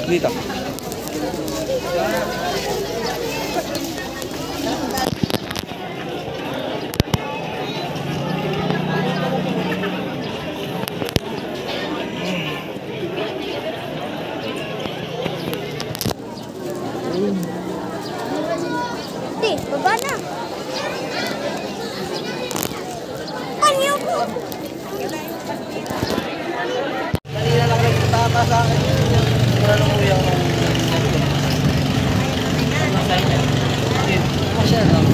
Dito. Baba na. Ano ko? Kanina lang nagtaka sa akin. Wala nang uwi ako. Masya lang.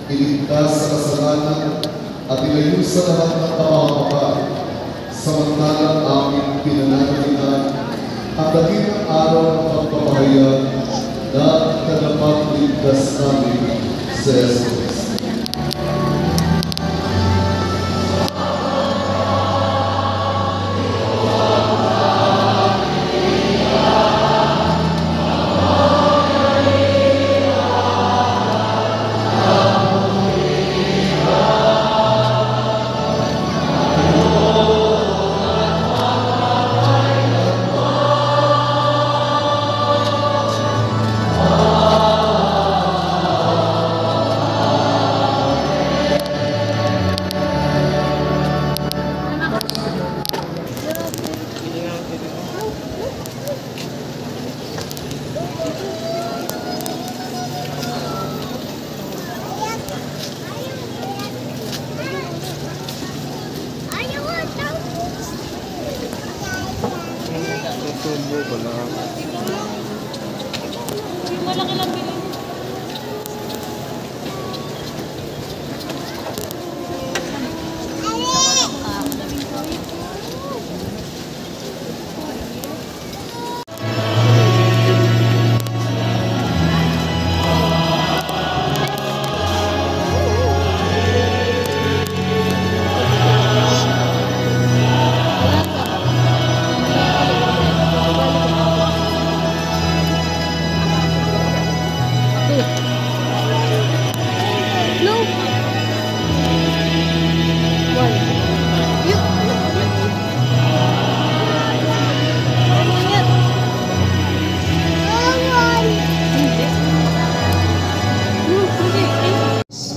iligtas sa kasalanan at ilayo sa lahat ng kapahamakan, samantalang aming pinananalingan ang dakilang araw ng pagpapahayag na tagapagligtas namin sa Jesus.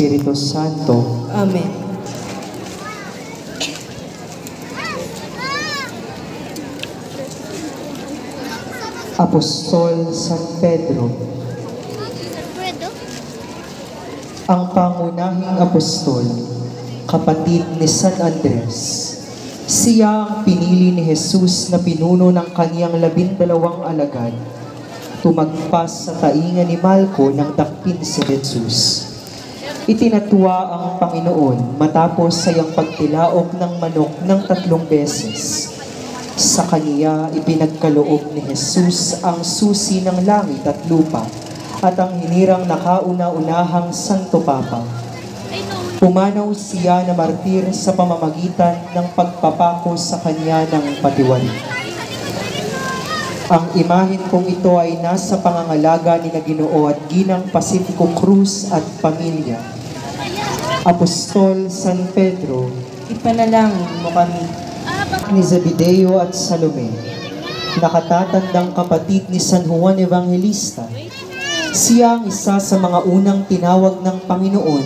Espiritu Santo. Amen. Apostol San Pedro, Alfredo? ang pangunahing apostol, kapatid ni San Andres. Siya ang pinili ni Jesus na pinuno ng kaniyang 12 alagad, tumagpas sa tainga ni Malco ng dakpin si Jesus. Itinatwa ang Panginoon matapos sayang pagtilaok ng manok ng 3 beses. Sa kaniya ipinagkaloob ni Jesus ang susi ng langit at lupa at ang hinirang nakauna-unahang Santo Papa. Pumanaw siya na martir sa pamamagitan ng pagpapako sa kanya ng patiwali. Ang imahen kong ito ay nasa pangangalaga ni Ginoo at Ginang Pacifico Cruz at pamilya. Apostol San Pedro, Ipanalangin mo kami. ni Zebedeo at Salome, nakatatandang kapatid ni San Juan Evangelista. Siya ang isa sa mga unang tinawag ng Panginoon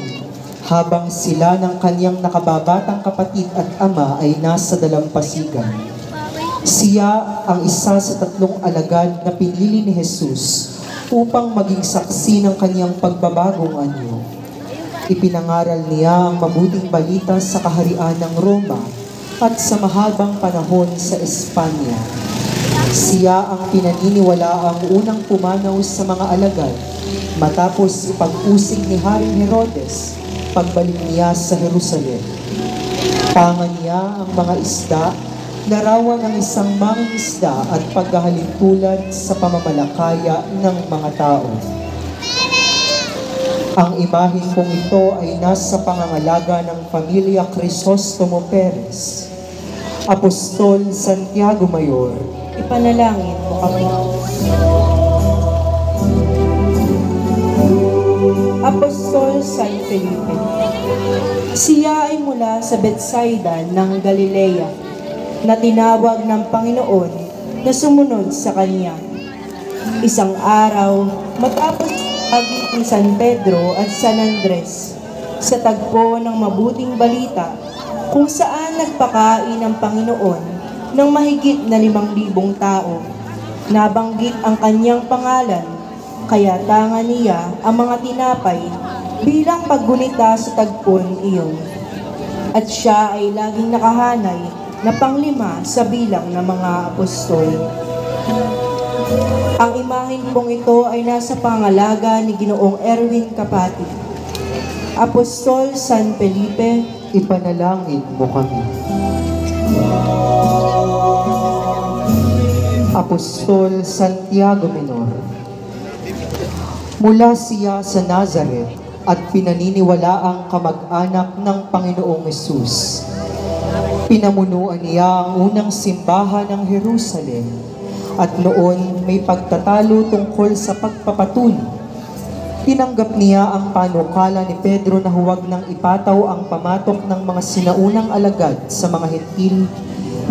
habang sila ng kanyang nakababatang kapatid at ama ay nasa dalampasigan. Siya ang isa sa 3 alagad na pinili ni Jesus upang maging saksi ng kanyang pagbabagong anyo. Ipinangaral niya ang mabuting balita sa kaharian ng Roma at sa mahabang panahon sa Espanya. Siya ang pinaniniwalaang unang pumanaw sa mga alagad matapos ipag-usig ni Haring Herodes pagbalik niya sa Jerusalem. Pangan niya ang mga isda, larawan ng isang mangingisda at paghahalintulad sa pamamalakaya ng mga tao. Ang imahen kong ito ay nasa pangangalaga ng pamilya Crisostomo Perez. Apostol Santiago Mayor, Ipanalangin mo kami. Apostol San Felipe, siya ay mula sa Betsaida ng Galilea na tinawag ng Panginoon na sumunod sa kanya. Isang araw, matapos agit ni San Pedro at San Andres sa tagpo ng mabuting balita kung saan nagpakain ang Panginoon ng mahigit na 5,000 tao. Nabanggit ang kanyang pangalan, kaya tanga niya ang mga tinapay bilang paggunita sa tagpon iyon. At siya ay laging nakahanay na panglima sa bilang ng mga apostol. Ang imahen pong ito ay nasa pangalaga ni Ginoong Erwin Kapati. Apostol San Felipe, ipanalangin mo kami. Apostol Santiago Menor, mula siya sa Nazareth at pinaniniwalaang kamag-anak ng Panginoong Hesus. Pinamunuan niya ang unang simbahan ng Jerusalem at noon may pagtatalo tungkol sa pagpapatuloy. Tinanggap niya ang panukala ni Pedro na huwag nang ipataw ang pamatok ng mga sinaunang alagad sa mga hentil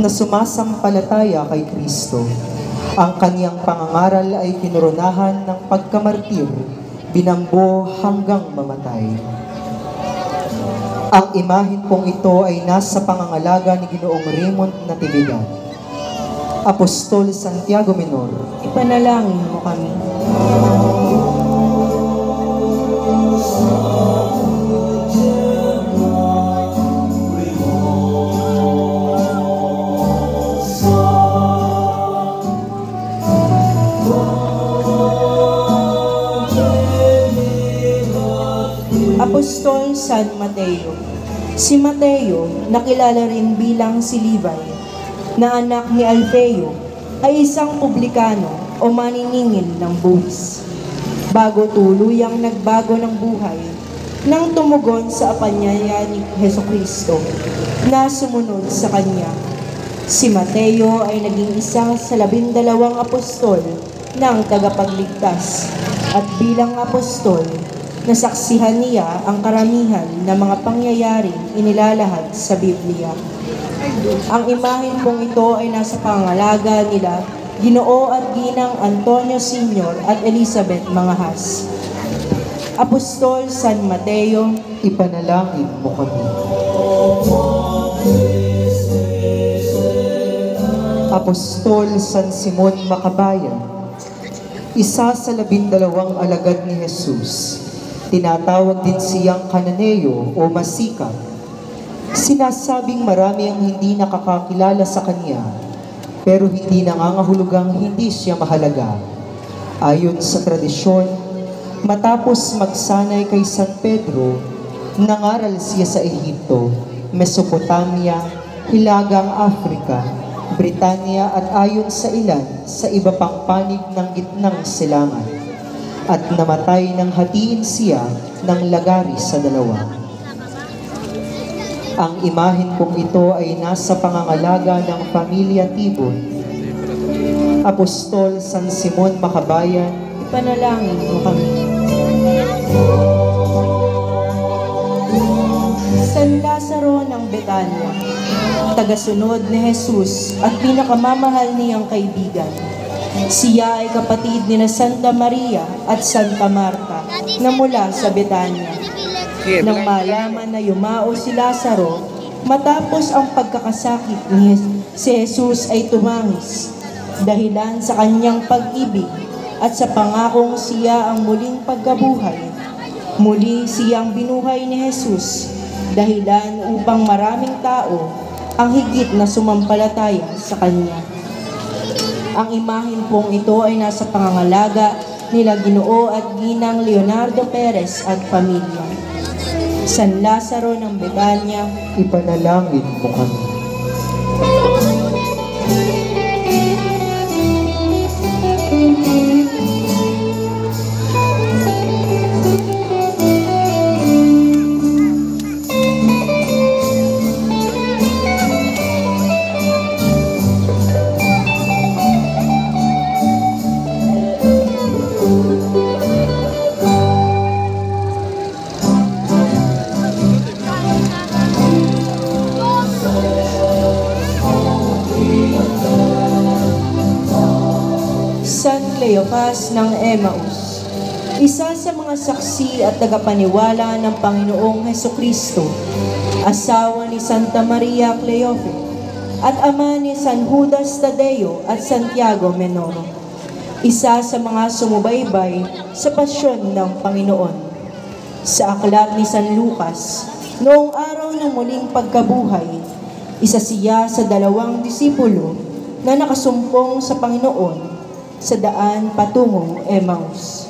na sumasampalataya kay Kristo. Ang kaniyang pangangaral ay kinoronahan ng pagkamartir, binambo hanggang mamatay. Ang imahen pong ito ay nasa pangangalaga ni Ginoong Raymond Natividad. Apostol Santiago Menor, ipanalangin mo kami. Apostol San Mateo. Si Mateo, nakilala rin bilang si Levi, na anak ni Alfeo, ay isang publikano o maniningil ng buwis. Bago tuluyang nagbago ng buhay, nang tumugon sa apanyaya ni Hesukristo na sumunod sa kanya. Si Mateo ay naging isa sa 12 apostol ng tagapagligtas at bilang apostol, nasaksihan niya ang karamihan ng mga pangyayaring inilalahad sa Biblia. Ang imahen pong ito ay nasa pangalaga nila Ginoo at Ginang Antonio Sr. at Elizabeth Mangahas. Apostol San Mateo, Ipanalangin mo kami. Apostol San Simon Makabayan, isa sa 12 alagad ni Jesus, tinatawag din siyang Kananeo o Masikap. Sinasabing marami ang hindi nakakakilala sa kanya, pero hindi nangangahulugang hindi siya mahalaga. Ayon sa tradisyon, matapos magsanay kay San Pedro, nangaral siya sa Ehipto, Mesopotamia, Hilagang Afrika, Britanya at ayon sa ilan sa iba pang panig ng gitnang silangan. At namatay nang hatiin siya ng lagari sa dalawa. Ang imahen kong ito ay nasa pangangalaga ng pamilya Tibon. Apostol San Simon Makabayan, Ipanalangin mo kami. San Lazaro ng Betania, tagasunod ni Jesus at pinakamamahal niyang kaibigan. Siya ay kapatid ni Santa Maria at Santa Marta na mula sa Betania. Nang malaman na yumao si Lazaro, matapos ang pagkakasakit ni Jesus ay tumangis, dahilan sa kanyang pag-ibig at sa pangakong siya ang muling pagkabuhay. Muli siyang binuhay ni Jesus, dahilan upang maraming tao ang higit na sumampalataya sa kanya. Ang imahen pong ito ay nasa pangangalaga nila Ginoo at Ginang Leonardo Perez at pamilya. San Lazaro ng Betania, ipanalangin mo kami. Cleopas ng Emmaus, isa sa mga saksi at tagapaniwala ng Panginoong Hesukristo, asawa ni Santa Maria Cleofe, at ama ni San Judas Tadeo at Santiago Menoro, isa sa mga sumubaybay sa pasyon ng Panginoon. Sa aklat ni San Lucas, noong araw ng muling pagkabuhay, isa siya sa 2 disipulo na nakasumpong sa Panginoon sa daan patungong Emmaus.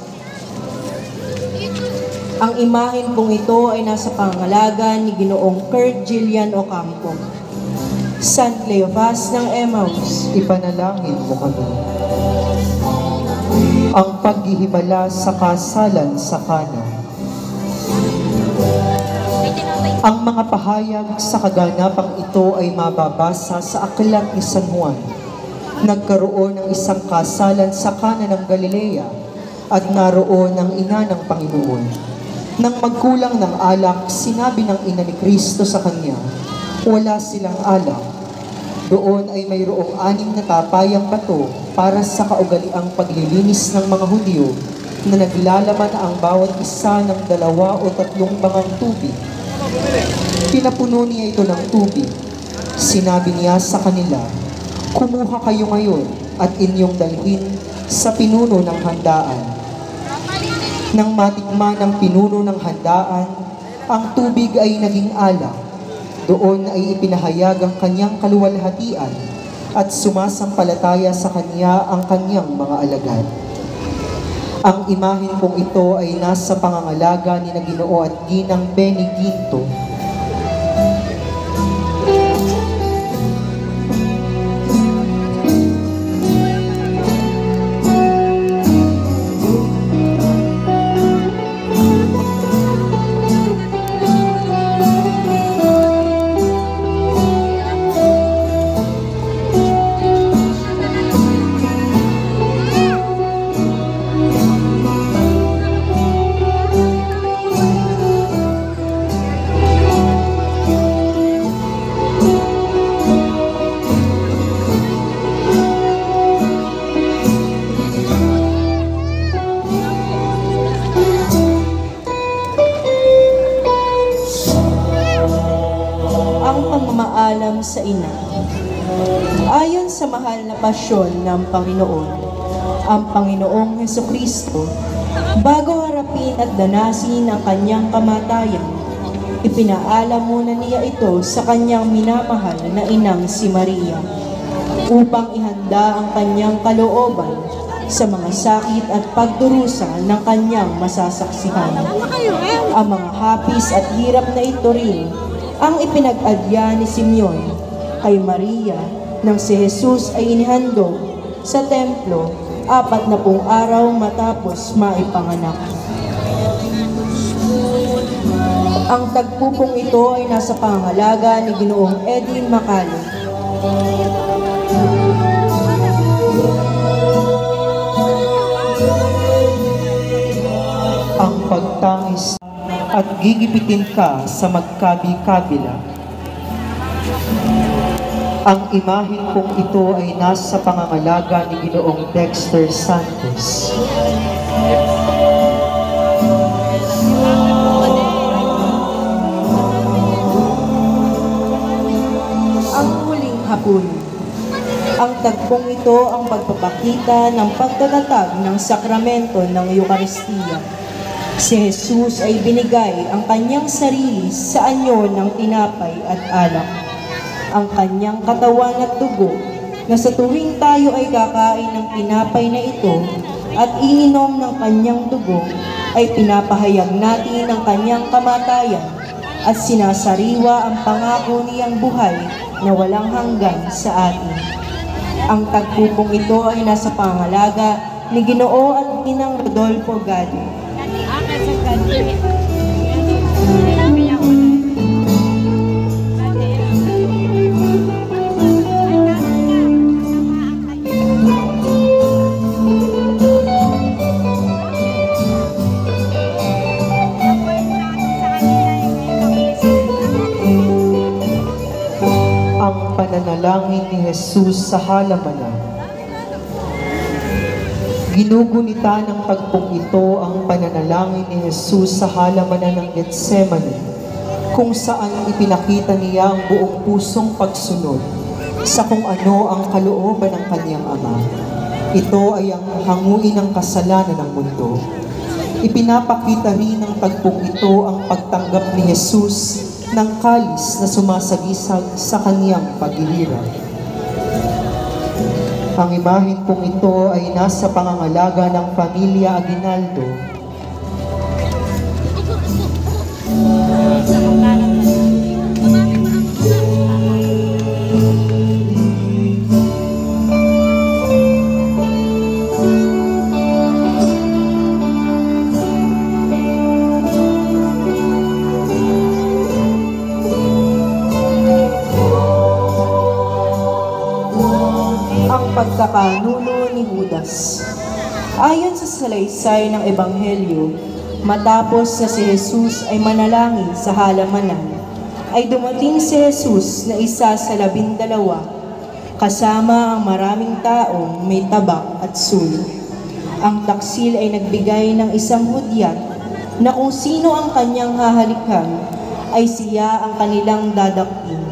Ang imahen kong ito ay nasa pangangalaga ni Ginoong Kurt Gillian Ocampo. San Cleopas ng Emmaus, ipanalangin mo kami. Ang paghihimala sa kasalan sa Kana. Ang mga pahayag sa kaganapang ito ay mababasa sa aklat ni San Juan. Nagkaroon ng isang kasalan sa Kana ng Galilea at naroon ang ina ng Panginoon. Nang magkulang ng alak, sinabi ng ina ni Kristo sa kanya, wala silang alak. Doon ay mayroong 6 na tapayang bato para sa kaugaliang paglilinis ng mga Hudyo na naglalaman ang bawat isa ng 2 o 3 bangang tubig. Pinapuno niya ito ng tubig. Sinabi niya sa kanila, kumuha kayo ngayon at inyong dalhin sa pinuno ng handaan. Nang matikman ng pinuno ng handaan, ang tubig ay naging alak. Doon ay ipinahayag ang kanyang kaluwalhatian at sumasampalataya sa kanya ang kanyang mga alagad. Ang imahen kong ito ay nasa pangangalaga ni Ginoo at Ginang Beniginto. sa ina. Ayon sa mahal na pasyon ng Panginoon, ang Panginoong Hesukristo, bago harapin at danasin ang kanyang kamatayan, ipinaalam muna niya ito sa kanyang minamahal na inang si Maria, upang ihanda ang kanyang kalooban sa mga sakit at pagdurusa ng kanyang masasaksihan. Ang mga hapis at hirap na ito rin ang ipinag-adya ni Simeon kay Maria nang si Jesus ay inihandog sa templo 40 araw matapos maipanganak. Ang tagpupong ito ay nasa pangangalaga ni Ginoong Edwin Macalo. Ang pagtangis at gigipitin ka sa magkabi-kabila. Ang imahen kong ito ay nasa pangangalaga ni Ginoong Dexter Santos. Ang huling hapon. Ang tagpong ito ang pagpapakita ng pagtatatag ng sakramento ng Eukaristiya. Si Jesus ay binigay ang kanyang sarili sa anyo ng tinapay at alak. Ang kanyang katawan at dugo na sa tuwing tayo ay kakain ng tinapay na ito at iinom ng kanyang dugo ay pinapahayag natin ang kanyang kamatayan at sinasariwa ang pangako niyang buhay na walang hanggan sa atin. Ang tagpupong ito ay nasa pangalaga ni Ginoo at Ginang Rodolfo Gadi. Ang pananalangin ni Jesus sa halamanan. Ginugunita ng tagpong ito ang pananalangin ni Jesus sa halamanan ng Getsemani, kung saan ipinakita niya ang buong pusong pagsunod sa kung ano ang kalooban ng kanyang Ama. Ito ay ang hanguin ng kasalanan ng mundo. Ipinapakita rin ng tagpong ito ang pagtanggap ni Jesus ng kalis na sumasagisag sa kanyang paghihirap. Ang imahen pong ito ay nasa pangangalaga ng pamilya Aguinaldo. Pagkakanuno ni Judas. Ayon sa salaysay ng Ebanghelyo, matapos na si Jesus ay manalangin sa halamanan, ay dumating si Jesus na isa sa 12, kasama ang maraming taong may tabak at sulo. Ang taksil ay nagbigay ng isang hudyat na kung sino ang kanyang hahalikan, ay siya ang kanilang dadakpin.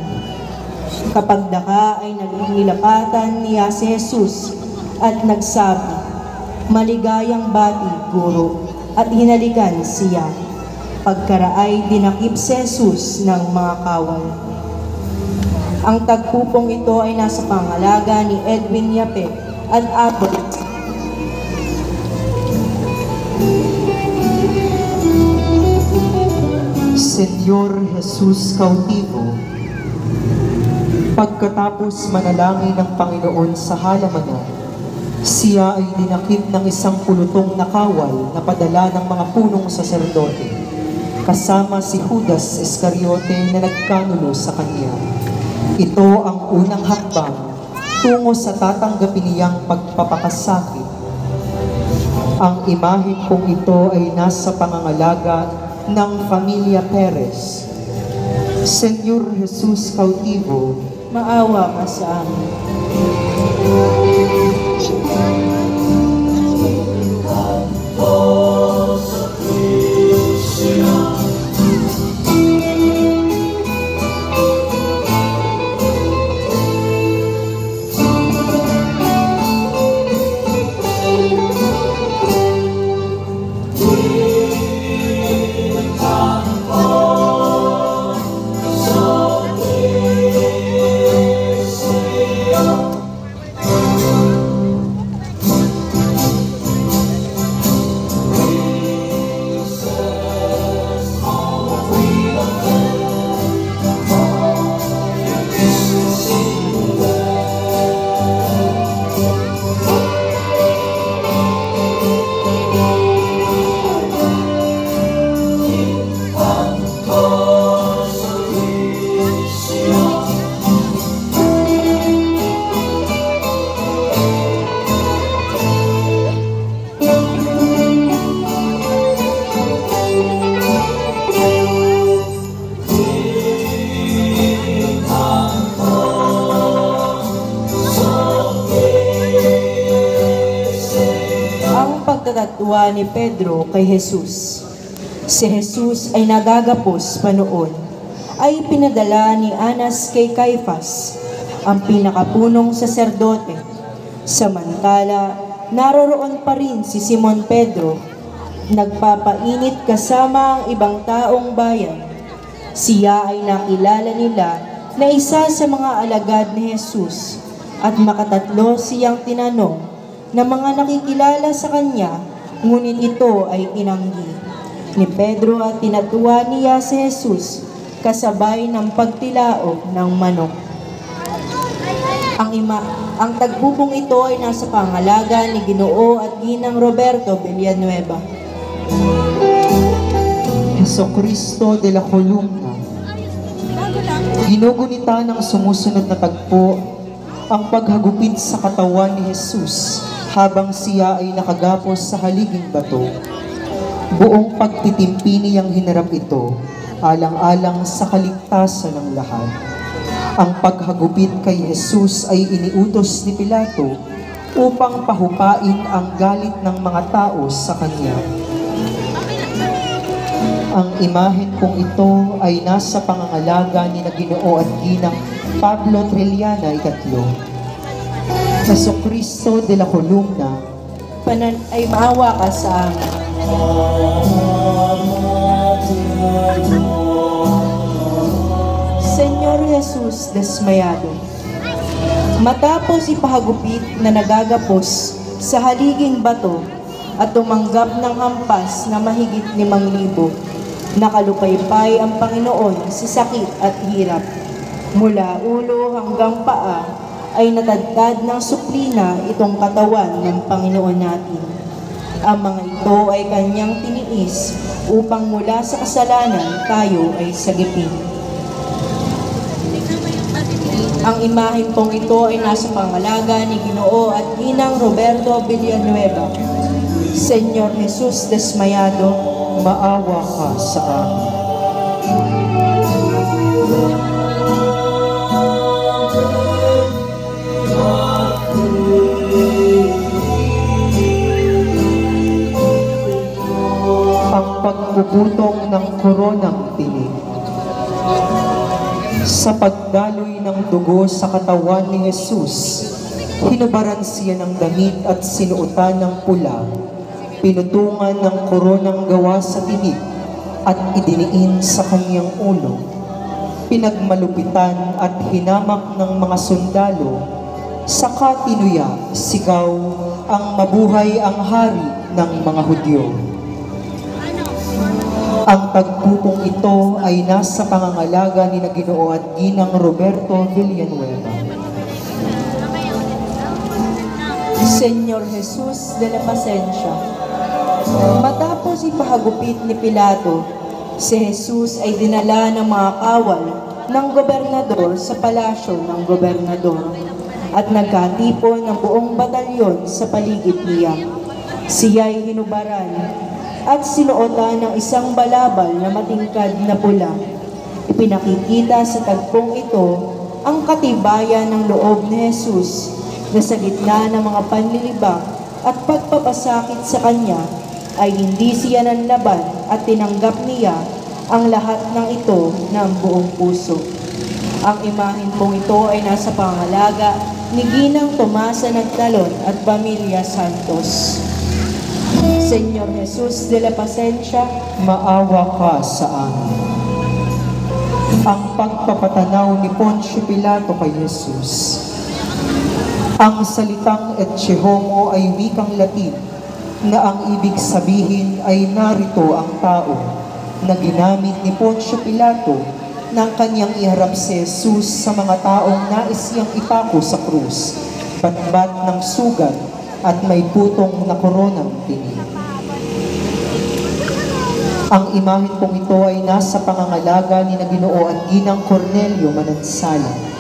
Kapag daka ay nilapatan niya si Jesus at nagsabi, "Maligayang bati, Guro," at hinalikan siya. Pagkaraay dinakip si Jesus ng mga kawal. Ang tagpupong ito ay nasa pangalaga ni Edwin Yape at Apo. Señor Jesus Cautivo, pagkatapos manalangin ng Panginoon sa halamanan, siya ay dinakip ng isang pulutong na kawal na padala ng mga punong saserdote, kasama si Judas Iscariote na nagkanulo sa kanya. Ito ang unang hakbang tungo sa tatanggapin niyang pagpapakasakit. Ang imahen kong ito ay nasa pangangalaga ng Pamilya Perez. Señor Jesus Cautivo, maawa ka sa amin. pagkatwa ni Pedro kay Jesus. Si Jesus ay nagagapos pa noon, ay pinadala ni Anas kay Caifas, ang pinakapunong saserdote. Samantala, naroroon pa rin si Simon Pedro, nagpapainit kasama ang ibang taong bayan. Siya ay nakilala nila na isa sa mga alagad ni Jesus, at makatatlo siyang tinanong na mga nakikilala sa kanya, ngunit ito ay tinanggi ni Pedro at tinatuwa niya si Jesus kasabay ng pagtilaok ng manok. Ang tagbubong ito ay nasa pangalaga ni Ginoo at Ginang Roberto Villanueva. Jesucristo de la Columna, ginugunita ng sumusunod na tagpo ang paghagupit sa katawan ni Jesus habang siya ay nakagapos sa haliging bato. Buong pagtitimpi niyang hinarap ito, alang-alang sa kaligtasan ng lahat. Ang paghagupit kay Jesus ay iniutos ni Pilato upang pahupain ang galit ng mga tao sa kanya. Ang imahen kong ito ay nasa pangangalaga ni Ginoo at Ginang Pablo Trilliana III. Jesucristo de la Columna, Ay maawa ka sa amin. Senyor Jesus desmayado. Matapos ipahagupit na nagagapos sa haliging bato at tumanggap ng hampas na mahigit 5,000, nakalupaypay ang Panginoon sa sakit at hirap. Mula ulo hanggang paa ay natadtad ng suplina itong katawan ng Panginoon natin. Ang mga ito ay kanyang tiniis upang mula sa kasalanan tayo ay sagipin. Ang imahen pong ito ay nasa pangalaga ni Ginoo at Ginang Roberto Villanueva. Senyor Jesus desmayado, maawa ka sa amin. Ang pagpuputong ng koronang tinig. Sa pagdaloy ng dugo sa katawan ni Jesus, hinubaran siya ng damit at sinuotan ng pula, pinutungan ng koronang gawa sa tinig at idiniin sa kanyang ulo. Pinagmalupitan at hinamak ng mga sundalo, saka tinuya, sigaw, ang mabuhay ang hari ng mga Hudyo. Ang tagpupong ito ay nasa pangangalaga ni Ginoo at Ginang Roberto Villanueva. Senyor Jesus de la Pasensya. Matapos ipahagupit ni Pilato, si Jesus ay dinala ng mga kawal ng gobernador sa palasyo ng gobernador at nagkatipon ng buong batalyon sa paligid niya. Siya ay hinubaran at sinuotan ng isang balabal na matingkad na pula. Ipinakikita sa tagpong ito ang katibayan ng loob ni Jesus na sa gitna ng mga panlilibak at pagpapasakit sa kanya ay hindi siya nanlaban at tinanggap niya ang lahat ng ito ng buong puso. Ang imahen pong ito ay nasa pangalaga ni Ginang Tomasa Nagtalon at Pamilya Santos. Senyor Jesus de la Pasensya, maawa ka sa amin. Ang pagpapatanaw ni Poncio Pilato kay Jesus. Ang salitang Ecce Homo ay wikang Latin na ang ibig sabihin ay narito ang tao na ginamit ni Poncio Pilato nang kanyang iharap si Jesus sa mga taong nais siyang ipako sa krus, batbat ng sugat at may putong na koronang tinig. Ang imahen pong ito ay nasa pangangalaga ni Ginoo at Ginang Cornelio Manansala.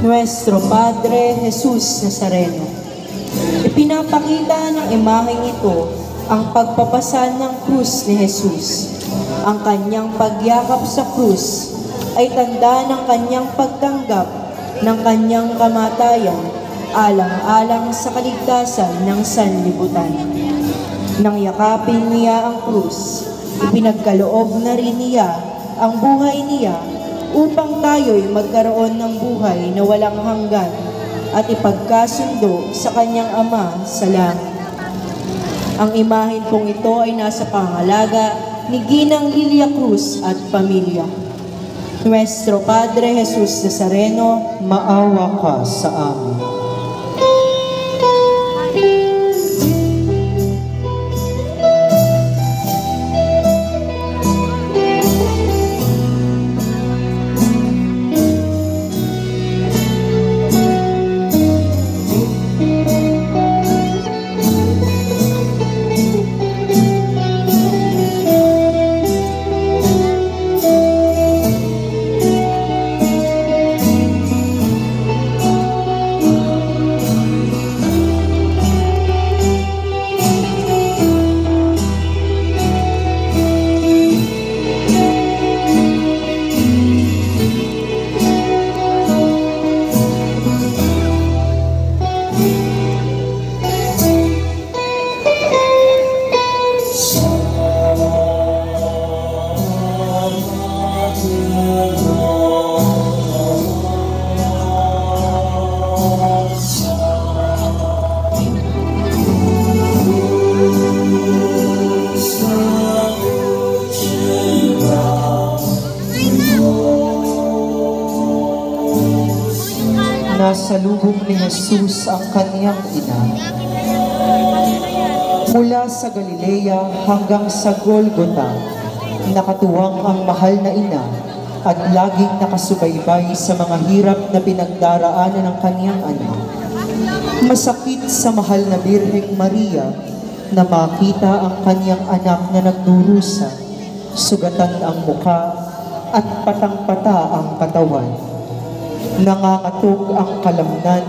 Nuestro Padre Jesus Nazareno. Ipinapakita ng imaheng ito ang pagpapasan ng krus ni Jesus. Ang kanyang pagyakap sa krus ay tanda ng kanyang pagtanggap ng kanyang kamatayan alang-alang sa kaligtasan ng sanlibutan. Nang yakapin niya ang krus, ipinagkaloob na rin niya ang buhay niya upang tayo'y magkaroon ng buhay na walang hanggan at ipagkasundo sa kanyang Ama sa langit. Ang imahen pong ito ay nasa pangalaga ni Ginang Lilia Cruz at pamilya. Nuestro Padre Jesus Nazareno, Maawa ka sa amin. Nasalubong ni Jesus ang kaniyang ina. Mula sa Galilea hanggang sa Golgota, nakatuwang ang mahal na ina at laging nakasubaybay sa mga hirap na pinagdaraanan ng kaniyang anak. Masakit sa mahal na Birheng Maria na makita ang kaniyang anak na nagdurusa, sugatan ang muka at patang-pata ang katawan. Nangangatog ang kalamnan,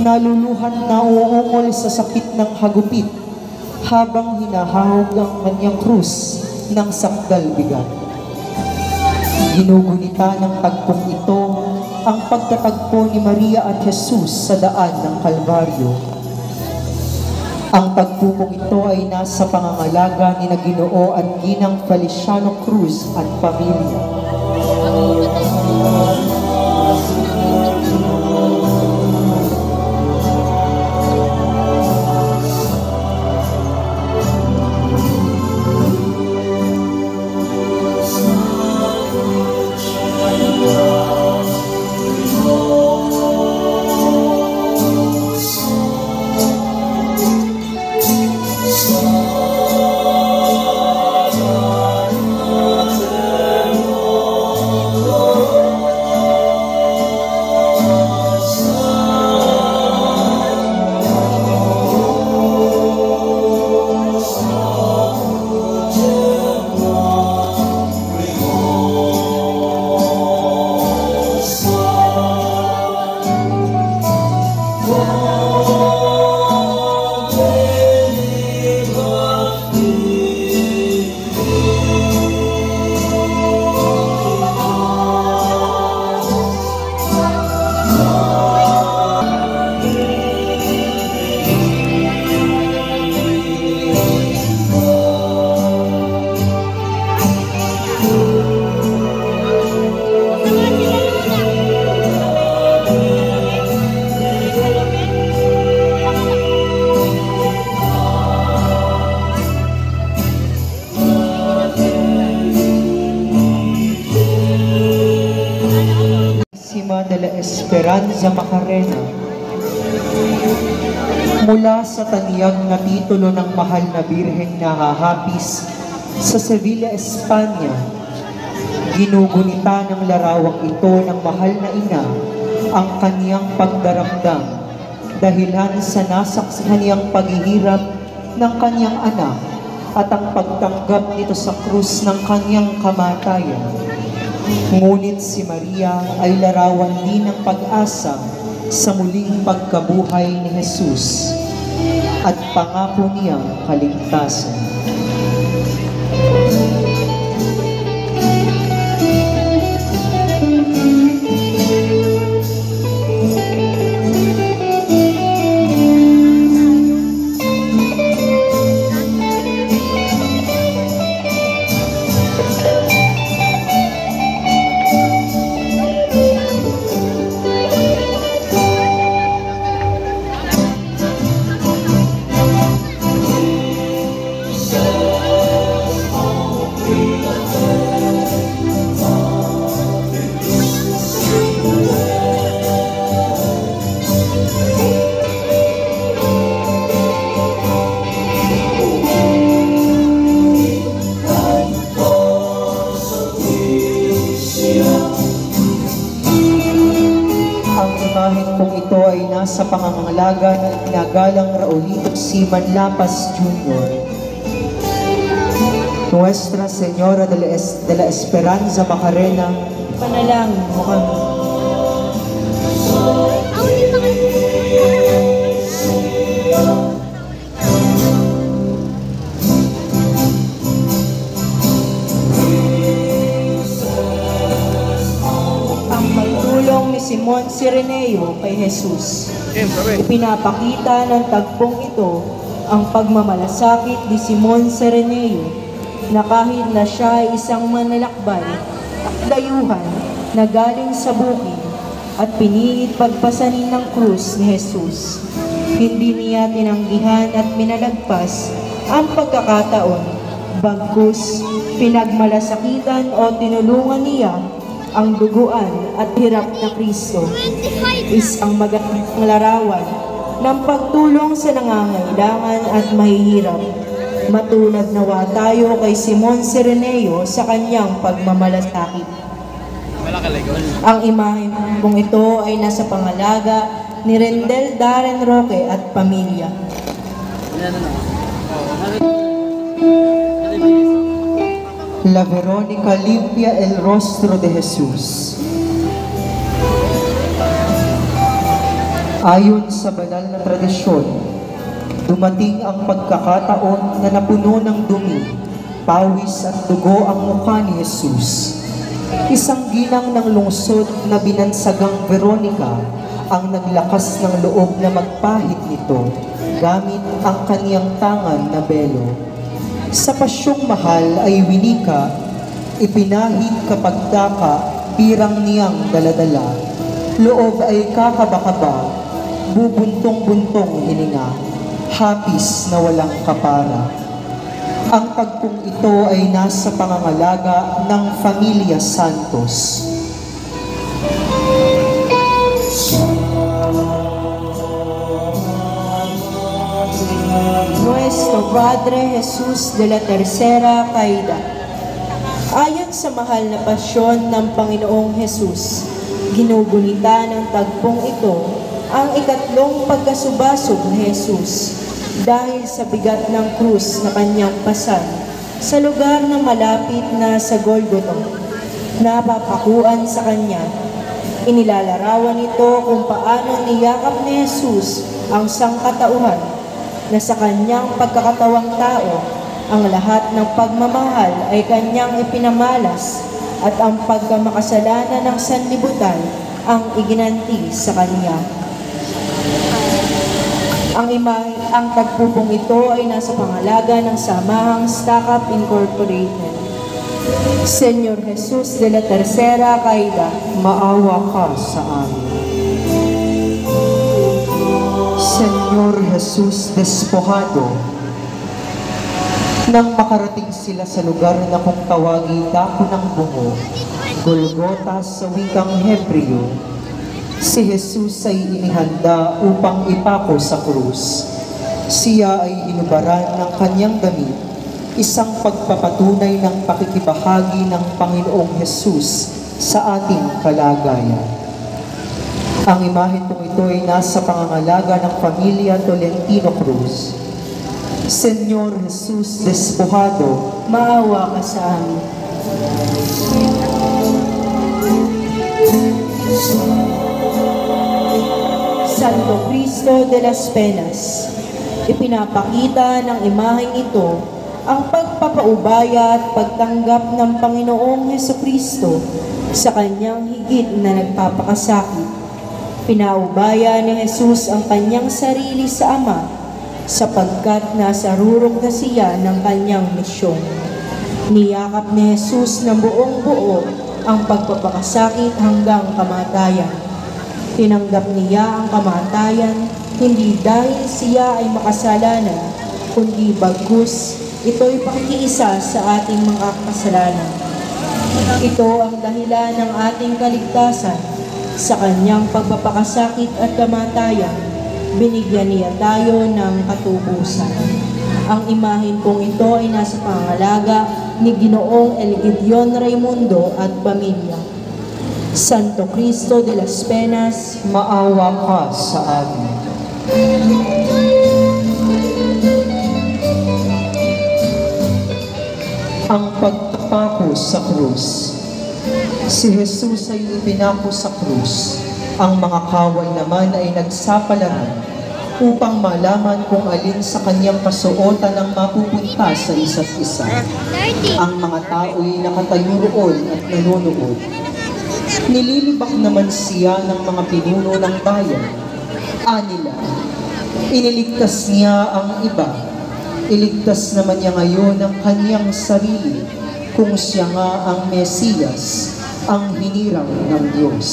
naluluhan na uungol sa sakit ng hagupit habang hinahawag ang kanyang krus ng sakdal bigat. Ginugunita ng tagpong ito ang pagtatagpo ni Maria at Jesus sa daan ng Kalbaryo. Ang tagpupong ito ay nasa pangangalaga ni Ginoo at Ginang Feliciano Cruz at pamilya. De la Esperanza Macarena. Mula sa taniyag na titulo ng mahal na Birheng nahahapis sa Sevilla, Espanya, ginugunita ng larawang ito ng mahal na ina ang kaniyang pagdaramdam dahilan sa nasak sa kaniyang paghihirap ng kaniyang anak at ang pagtanggap nito sa krus ng kaniyang kamatayan. Ngunit si Maria ay larawan din ng pag-asa sa muling pagkabuhay ni Jesus at pangako niyang kaligtasan. Sa pangangalaga ng ginagalang Raulito C. Manlapas Jr. Nuestra Señora de la Esperanza Macarena, Panalangin mo kami. Ang pagtulong ni Simon Sireneo kay Jesus. Ipinapakita ng tagpong ito ang pagmamalasakit ni Simon Sireneo na kahit na siya ay isang manlalakbay at dayuhan na galing sa bukid at piniit pagpasanin ng krus ni Jesus. Hindi niya tinanggihan at minalagpas ang pagkakataon, bagkus pinagmalasakitan o tinulungan niya ang duguan at hirap na Kristo. Isang magandang larawan ng pagtulong sa nangangailangan at mahihirap. Matulad nawa tayo kay Simon Sireneo sa kanyang pagmamalasakit. Ang imahe kung ito ay nasa pangalaga ni Rendel Darren Roque at pamilya. La Verónica limpia el rostro de Jesús. Ayon sa banal na tradisyon, dumating ang pagkakataon na napuno ng dumi, pawis at dugo ang mukha ni Jesus. Isang ginang ng lungsod na binansagang Veronica ang naglakas ng loob na magpahid nito gamit ang kaniyang tangan na belo. Sa pasyong mahal ay winika, ipinahid kapag daka, pirang niyang daladala. Loob ay kakabakaba, bubuntong-buntong hininga, hapis na walang kapara. Ang tagpong ito ay nasa pangangalaga ng Familia Santos. Nuestro Padre Jesus de la Tercera Caída. Ayon sa mahal na pasyon ng Panginoong Jesus, ginugunita ng tagpong ito ang ikatlong pagkasubasog ni Jesus dahil sa bigat ng krus na kanyang pasan sa lugar na malapit na sa Golgotha, napapakuan sa kanya. Inilalarawan ito kung paano niyakap ni Jesus ang sangkatauhan na sa kanyang pagkakatawang tao, ang lahat ng pagmamahal ay kanyang ipinamalas at ang pagkamakasalanan ng sanlibutan ang iginanti sa kanya. Ang tagpupong ito ay nasa pangalaga ng Samahang Stock-Up Incorporated. Señor Jesus de la Tercera Caída, Maawa ka sa amin. Señor Jesus despojado, nang makarating sila sa lugar na kung tawagin dako ng bungo, Golgotha sa wikang Hebreo, si Jesus ay inihanda upang ipako sa krus. Siya ay hinubaran ng kanyang damit, isang pagpapatunay ng pakikibahagi ng Panginoong Jesus sa ating kalagayan. Ang imahen kong ito ay nasa pangangalaga ng Pamilya Tolentino Cruz. Señor Jesus despojado, maawa ka sa amin. Santo Cristo de las Penas. Ipinapakita ng imaheng ito ang pagpapaubaya at pagtanggap ng Panginoong Hesukristo sa kanyang higit na nagpapakasakit. Pinaubaya ni Jesus ang kanyang sarili sa Ama sapagkat nasa rurok na siya ng kanyang misyon. Niyakap ni Jesus ng buong buo ang pagpapakasakit hanggang kamatayan. Tinanggap niya ang kamatayan hindi dahil siya ay makasalanan, kundi bagkus ito'y pakikiisa sa ating mga kasalanan. Ito ang dahilan ng ating kaligtasan. Sa kanyang pagpapakasakit at kamatayan, binigyan niya tayo ng katubusan. Ang imahen pong ito ay nasa pangalaga ni Ginoong Elgidion Raimundo at pamilya. Santo Cristo de las Penas, Maawa ka sa amin. Ang pagpako sa krus. Si Jesus ay ipinako sa krus. Ang mga kawal naman ay nagsapalaran upang malaman kung alin sa kanyang kasuotan ang mapupunta sa isa't isa. Ang mga tao'y nakatayo roon at nanonood. Nililibak naman siya ng mga pinuno ng bayan. Anila, iniligtas niya ang iba. Iligtas naman niya ngayon ang kanyang sarili kung siya nga ang Mesiyas, ang hinirang ng Diyos.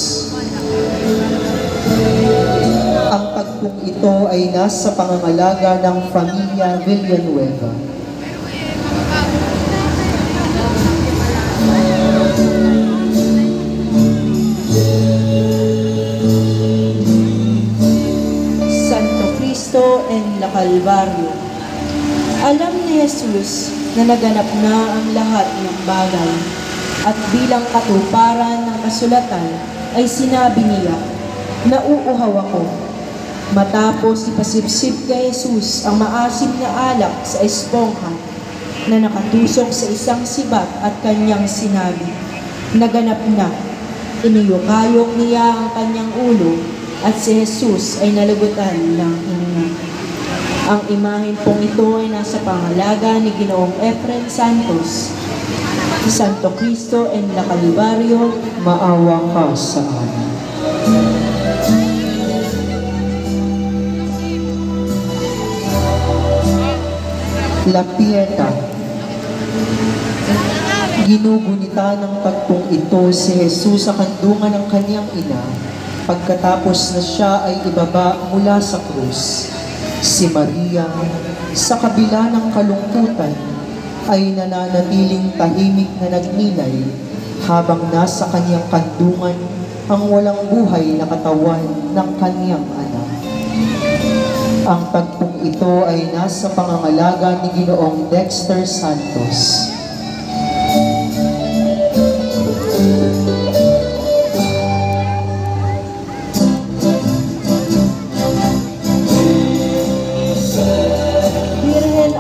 Ang tagpong ito ay nasa pangangalaga ng pamilya Villanueva. Santo Cristo en la Calvario. Alam ni Jesus na naganap na ang lahat ng bagay at bilang katuparan ng kasulatan ay sinabi niya, "Nauuhaw ako." Matapos ipasipsip kay Jesus ang maasim na alak sa espongha na nakatusok sa isang sibat at kanyang sinabi, "Naganap na." Iniyukayok niya ang kanyang ulo at si Jesus ay nalugutan ng hininga. Ang imahen pong ito ay nasa pangalaga ni Ginoong Efren Santos. Santo Cristo en la Calvario, Maawa ka sa amin. La Pieta. Ginugunita ng tagpong ito si Jesus sa kandungan ng kanyang ina pagkatapos na siya ay ibaba mula sa krus. Si Maria, sa kabila ng kalungkutan, ay nananatiling tahimik na nagninay habang nasa kanyang kandungan ang walang buhay na katawan ng kanyang anak. Ang tagpong ito ay nasa pangangalaga ni Ginoong Dexter Santos.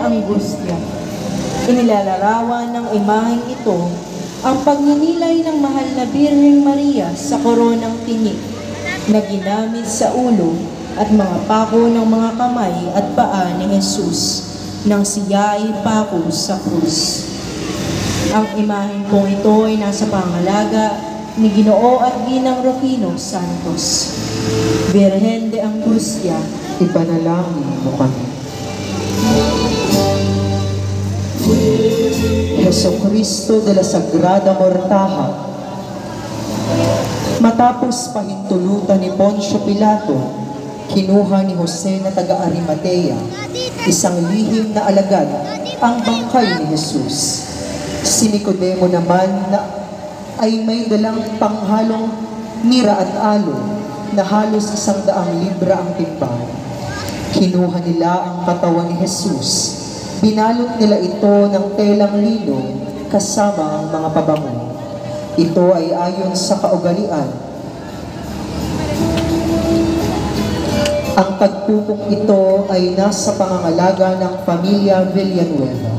Angustia. Inilalarawan ng imaheng ito ang pagninilay ng mahal na Birheng Maria sa koronang tinik na ginamit sa ulo at mga pako ng mga kamay at paa ni Jesus nang siya ay pako sa krus. Ang imaheng pong ito ay nasa pangalaga ni Ginoo at Ginang Rufino Santos. Birhen de Angustia, Ipanalangin mo kami. Jesucristo de la Sagrada Mortaja. Matapos pahintulutan ni Poncio Pilato, kinuha ni Jose na taga-Arimatea, isang lihim na alagad, ang bangkay ni Jesus. Si Nicodemo naman na ay may dalang panghalong mira at alo na halos 100 libra ang timbang. Kinuha nila ang katawan ni Jesus. Binalot nila ito ng telang lino kasama ang mga pabango. Ito ay ayon sa kaugalian. Ang tagpupong ito ay nasa pangangalaga ng pamilya Villanueva.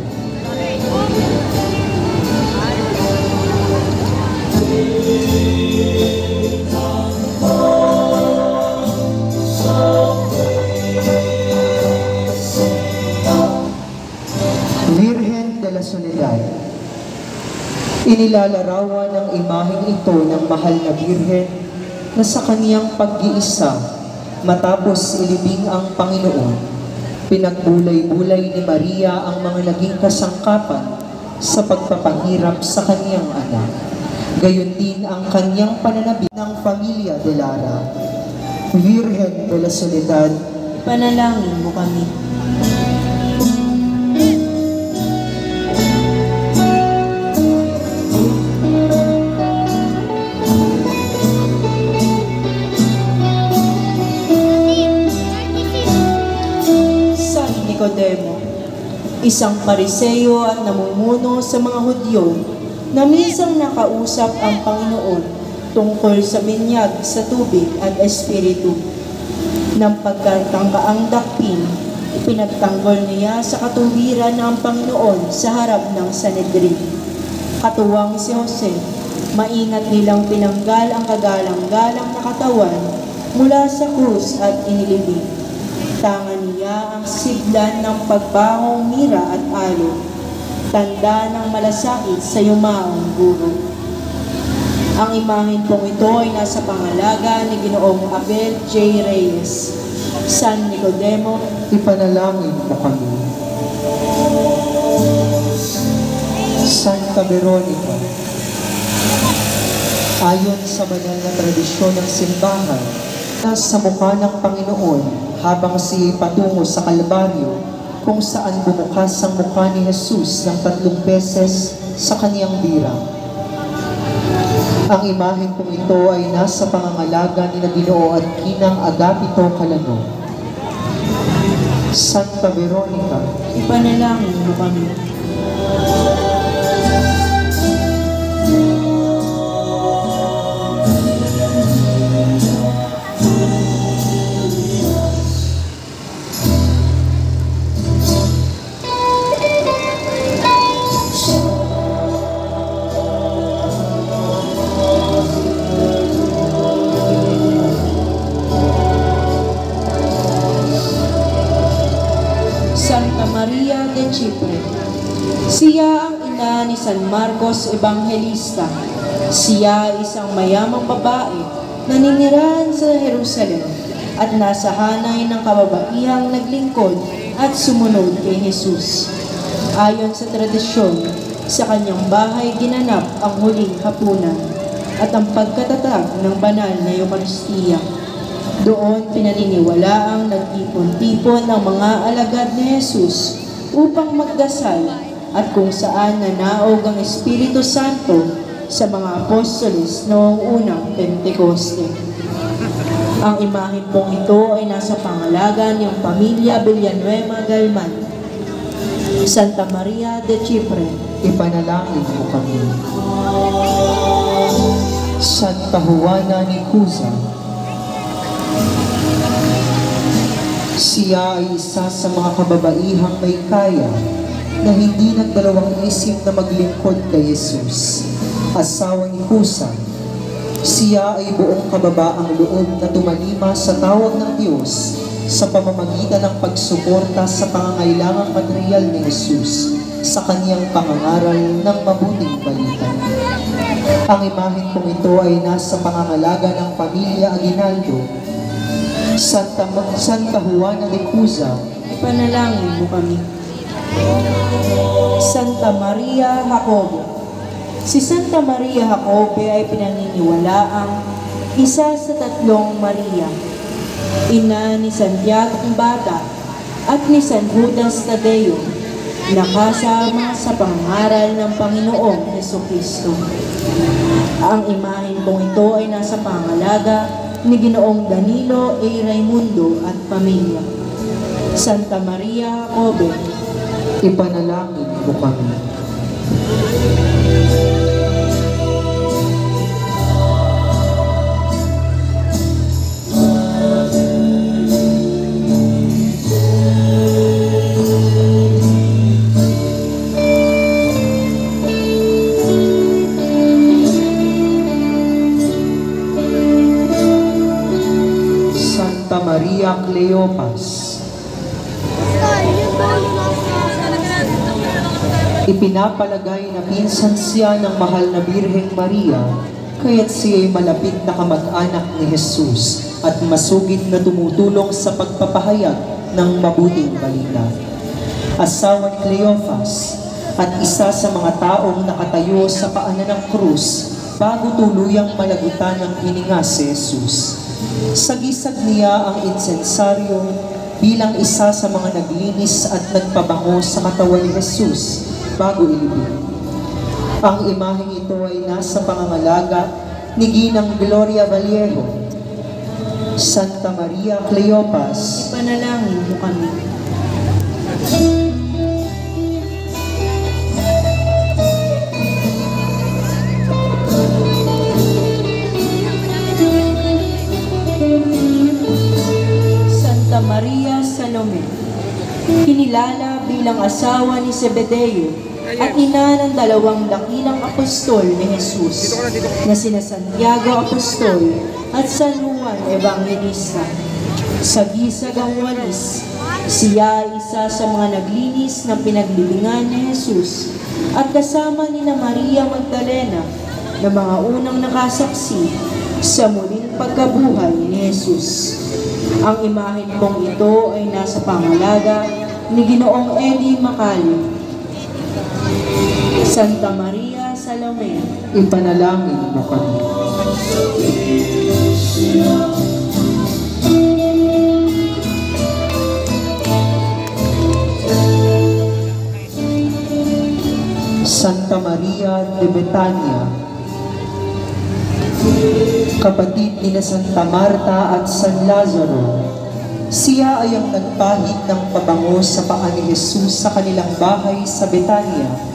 Nilalarawan ang imaheng ito ng mahal na Birhen na sa kaniyang pag-iisa matapos ilibing ang Panginoon. Pinagbulay-bulay ni Maria ang mga naging kasangkapan sa pagpapahirap sa kaniyang anak. Gayon din ang kaniyang pananabik ng Familia de Lara. Virgen de la Soledad, Panalangin mo kami. San Nicodemo, isang Pariseo at namumuno sa mga Hudyo na minsang nakausap ang Panginoon tungkol sa binyag sa tubig at espiritu. Nang pagkatangkaang dakpin, pinagtanggol niya sa katuwiran ng Panginoon sa harap ng Sanedrin. Katuwang si Jose, maingat nilang pinanggal ang kagalang-galang na katawan mula sa krus at inilibing. Tangan niya ang siglan ng pagbahong mira at alo, tanda ng malasakit sa yumaong guro. Ang imahen pong ito ay nasa pangalaga ni Ginoong Abel J. Reyes. San Nicodemo, ipanalangin mo kami. Santa Veronica, ayon sa banal na tradisyon ng simbahan, nasa mukha ng Panginoon habang siya patungo sa Kalbaryo, kung saan bumukas ang mukha ni Jesus ng 3 beses sa kaniyang birang. Ang imahen kong ito ay nasa pangangalaga ni Ginoo at Ginang Agapito Calano. Santa Veronica, ipanalangin mo kami. Santa Maria de Chipre. Siya ang ina ni San Marcos Evangelista. Siya ay isang mayamang babae na ninirahan sa Jerusalem at nasa hanay ng kababaihang naglingkod at sumunod kay Jesus. Ayon sa tradisyon, sa kanyang bahay ginanap ang huling hapunan at ang pagkatatag ng banal na Eucharistia. Doon pinaniniwalaang nag-ipon-tipon ng mga alagad ni Jesus upang magdasal at kung saan nanaog ang Espiritu Santo sa mga apostoles noong unang Pentecoste. Ang imahen pong ito ay nasa pangalaga ng pamilya Villanueva Galman. Santa Maria de Chipre, ipanalangin mo kami. Santa Juana ni Cuza, siya ay isa sa mga kababaihang may kaya na hindi nagdalawang isip na maglingkod kay Jesus. Asawa ni Cuza, siya ay buong kababaang loob na tumalima sa tawag ng Diyos sa pamamagitan ng pagsuporta sa pangangailangang material ni Jesus sa kaniyang pangangaral ng mabuting balita. Ang imahen kong ito ay nasa pangangalaga ng pamilya Aguinaldo. Santa Juana de Cuza, ipanalangin mo kami. Santa Maria Jacobo. Si Santa Maria Jacobe ay pinaniniwalaang isa sa 3 Maria, ina ni Santiago ang Bata at ni San Judas Tadeo, nakasama sa pangaral ng Panginoong Jesucristo. Ang imahen kong ito ay nasa pangalaga ni Ginoong Danilo A. Raimundo at pamilya. Santa Maria Jacobe, ipanalangin mo kami. Santa Maria Cleopas, Ipinapalagay na pinsan siya ng mahal na Birheng Maria, kaya't siya'y malapit na kamag-anak ni Jesus at masugid na tumutulong sa pagpapahayag ng mabuting balita. Asawa ni Cleophas at isa sa mga taong nakatayo sa paanan ng krus bago tuluyang malagutan ng hininga si Jesus. Sagisag niya ang insensaryo bilang isa sa mga naglinis at nagpabango sa katawan ni Jesus bago ilibing. Ang imaheng ito ay nasa pangangalaga ni Ginang Gloria Vallejo. Santa Maria Cleopas, Ipanalangin mo kami. Santa Maria Salome, kinilala bilang asawa ni Zebedeo at ina ng dalawang dakilang apostol ni Jesus na sina Santiago Apostol at San Juan Evangelista. Sa gisag ang walis, siya ay isa sa mga naglinis ng pinaglibingan ni Jesus at kasama ni na Maria Magdalena na mga unang nakasaksi sa muling pagkabuhay ni Jesus. Ang imahen pong ito ay nasa pangalaga ni Ginoong Eddie Macali. Santa Maria Salome, ipanalangin mo kami. Santa Maria de Betania, kapatid ni na Santa Marta at San Lazaro, siya ay ang nagpahid ng pabango sa paa ni Jesus sa kanilang bahay sa Betania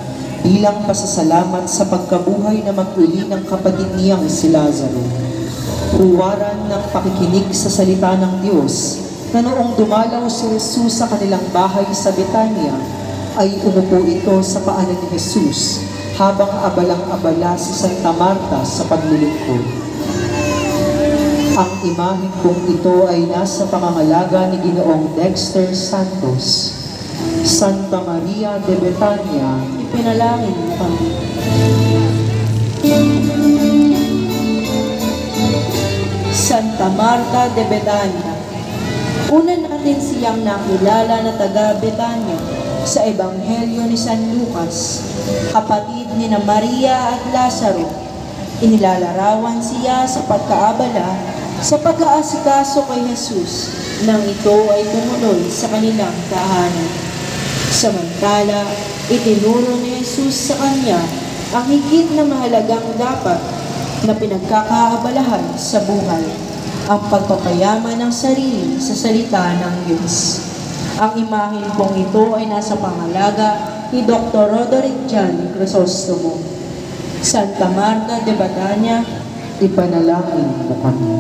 bilang pasasalamat sa pagkabuhay na mag-uli ng kapatid niyang si Lazaro. Huwaran ng pakikinig sa salita ng Diyos na noong dumalaw si Jesus sa kanilang bahay sa Betania, ay umupo ito sa paanan ni Jesus habang abalang-abala si Santa Marta sa paglilingkod. Ang imahen kong ito ay nasa pangangalaga ni Ginoong Dexter Santos. Santa Maria de Betania, ipanalangin mo kami. Santa Marta de Betania, una natin siyang nakilala na taga Betania sa Ebanghelyo ni San Lucas, kapatid ni na Maria at Lazaro. Inilalarawan siya sa pagkaabala sa pag-aasikaso kay Jesus nang ito ay tumuloy sa kanilang tahanan. Samantala, itinuro ni Jesus sa kanya ang higit na mahalagang dapat na pinagkakaabalahan sa buhay, ang pagpapayaman ng sarili sa salita ng Diyos. Ang imahen pong ito ay nasa pangalaga ni Dr. Roderick John Crisostomo. Santa Marta de Betania, ipanalangin mo kami.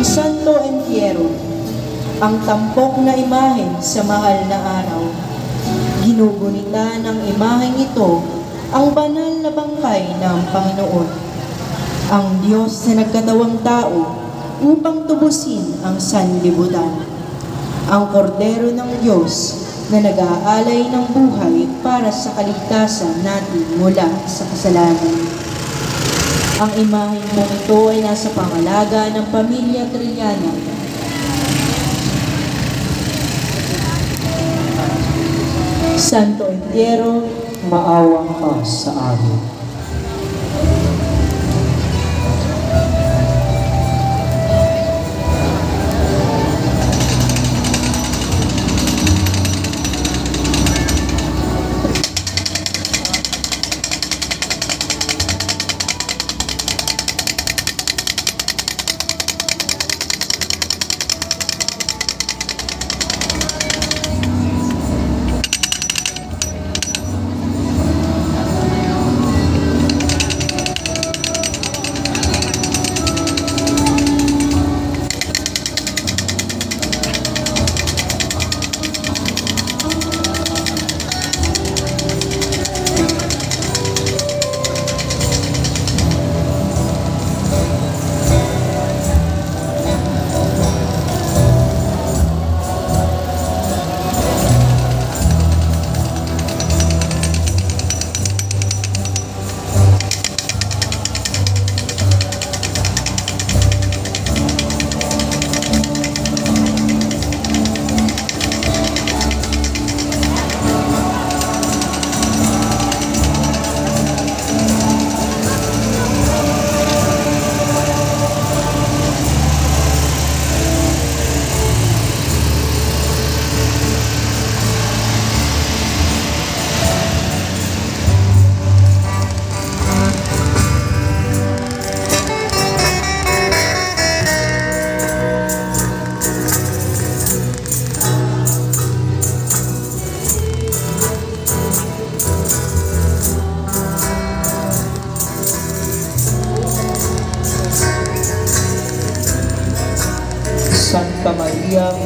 Santo Entierro, ang tampok na imahen sa mahal na araw. Ginugunita ng imaheng ito ang banal na bangkay ng Panginoon, ang Diyos na nagkatawang tao upang tubusin ang sanlibutan, ang kordero ng Diyos na nag-aalay ng buhay para sa kaligtasan natin mula sa kasalanan. Ang imahen mong ito ay nasa pangalaga ng pamilya Triana. Santo Entierro, maawang ka sa amin.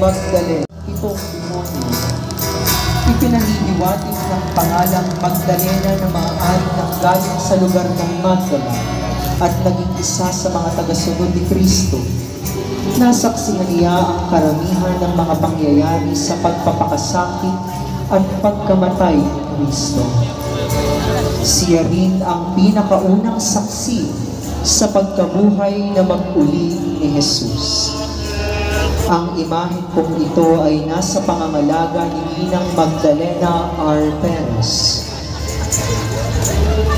Magdalena, 7 demonyo. Ipinahiniwatig ng pangalang Magdalena na maaari nang galing sa lugar ng Magdala at naging isa sa mga tagasunod ni Kristo. Nasaksihan niya ang karamihan ng mga pangyayari sa pagpapakasakit at pagkamatay ni Kristo. Siya rin ang pinakaunang saksi sa pagkabuhay na mag-uli ni Jesus. Ang imahen kong ito ay nasa pangangalaga ni Ninang Magdalena R. Perez.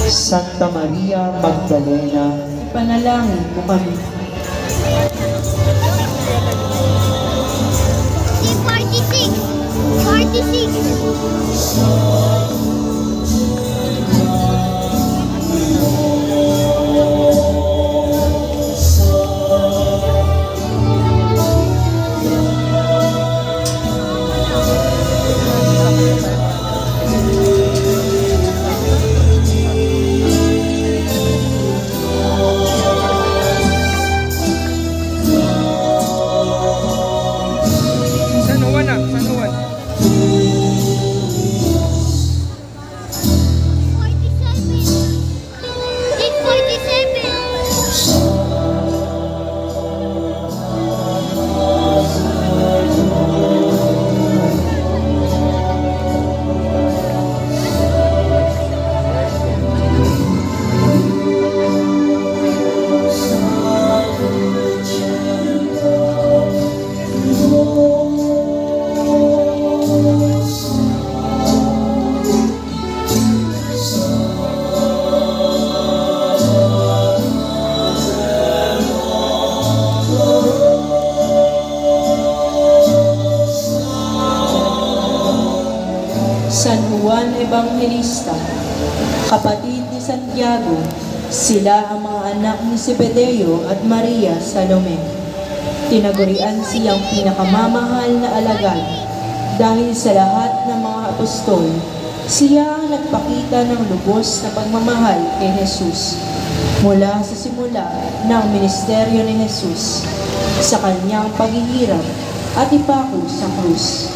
Santa Maria Magdalena, Panalangin mo kami. T46. 46. San Juan Evangelista, kapatid ni Santiago, sila ang mga anak ni Zebedeo at Maria Salome. Tinagurian siyang pinakamamahal na alagad dahil sa lahat ng mga apostol, siya ang nagpakita ng lubos na pagmamahal kay Jesus mula sa simula ng ministeryo ni Jesus sa kanyang paghihirap at ipako sa krus.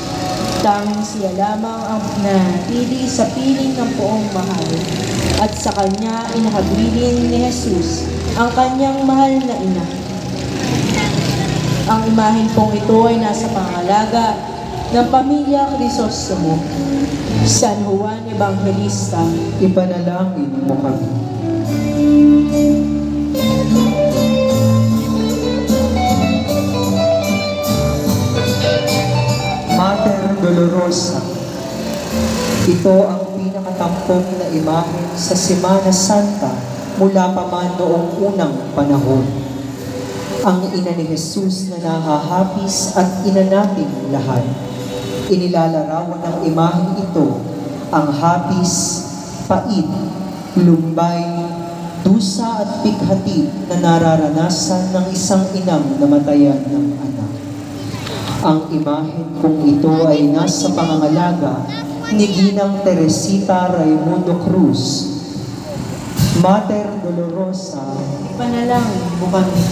Tanging siya lamang ang nanatili sa piling ng poong mahal at sa kanya inahabilin ni Jesus ang kanyang mahal na ina. Ang imahen pong ito ay nasa pangalaga ng pamilya Crisostomo. San Juan Evangelista, ipanalangin mo kami. Mater Dolorosa, ito ang pinakatampok na imahen sa Semana Santa mula pa man noong unang panahon. Ang ina ni Jesus na nahahapis at ina natin lahat. Inilalarawan ng imahen ito ang hapis, pait, lumbay, dusa at pighati na nararanasan ng isang inang namatayan ng anak. Ang imahen kong ito ay nasa pangangalaga ni Ginang Teresita Raimundo Cruz. Mater Dolorosa, ipanalangin mo kami.